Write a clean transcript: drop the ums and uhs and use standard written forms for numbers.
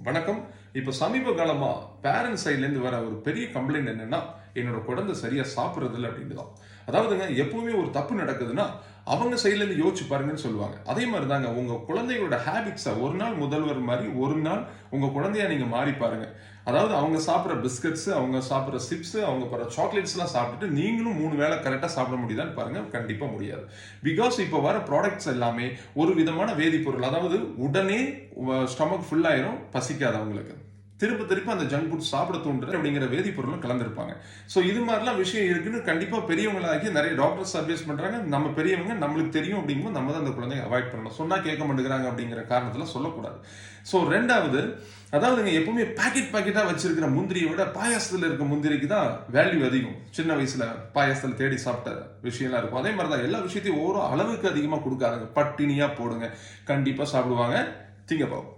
வணக்கம். இப்போ சமீப காலமா பேரண்ட் சைட்லேருந்து வர ஒரு பெரிய கம்ப்ளைண்ட் என்னன்னா, என்னோட குழந்தை சரியா சாப்பிட்றது இல்லை அப்படின்னு தான். அதாவதுங்க, எப்பவுமே ஒரு தப்பு நடக்குதுன்னா அவங்க சைட்லேருந்து யோசிச்சு பாருங்கன்னு சொல்லுவாங்க. அதே மாதிரி தாங்க உங்க குழந்தைகளோட ஹேபிட்ஸை ஒரு நாள் முதல்வர் மாதிரி ஒரு நாள் உங்க குழந்தையா நீங்க மாறி பாருங்க. அதாவது அவங்க சாப்பிட்ற பிஸ்கட்ஸ், அவங்க சாப்பிட்ற சிப்ஸ், அவங்க போகிற சாக்லேட்ஸ்லாம் சாப்பிட்டுட்டு நீங்களும் 3 வேளை கரெக்டாக சாப்பிட முடியுதான்னு பாருங்க. கண்டிப்பாக முடியாது. பிகாஸ் இப்போ வர ப்ராடக்ட்ஸ் எல்லாமே ஒரு விதமான வேதிப்பொருள். அதாவது உடனே ஸ்டொமக் ஃபுல் ஆயிரும், பசிக்காது அவங்களுக்கு. திரும்ப திரும்ப அந்த ஜங்க் ஃபுட் சாப்பிட தூண்டுறது அப்படிங்கிற வேதிப்பொருளும் கலந்துருப்பாங்க. ஸோ இது மாதிரிலாம் விஷயம் இருக்குன்னு கண்டிப்பாக பெரியவங்களாகி நிறைய டாக்டர்ஸ் அட்வைஸ் பண்ணுறாங்க. நம்ம பெரியவங்க, நம்மளுக்கு தெரியும் அப்படிங்கும்போது நம்ம தான் அந்த குழந்தைய அவாய்ட் பண்ணணும். சொன்னால் கேட்க மாட்டேங்கிறாங்க அப்படிங்கிற காரணத்தில் சொல்லக்கூடாது. ஸோ ரெண்டாவது, அதாவதுங்க, எப்பவுமே பாக்கெட்டாக வச்சிருக்கிற முந்திரியை விட பாயாசத்தில் இருக்க முந்திரிக்கு தான் வேல்யூ அதிகம். சின்ன வயசுல பாயாசத்தில் தேடி சாப்பிட்ட விஷயம்லாம் இருக்கும். அதே மாதிரி தான் எல்லா விஷயத்தையும் ஒவ்வொரு அளவுக்கு அதிகமாக கொடுக்காதுங்க. பட்டினியாக போடுங்க, கண்டிப்பாக சாப்பிடுவாங்க. திங்கப்பாவும்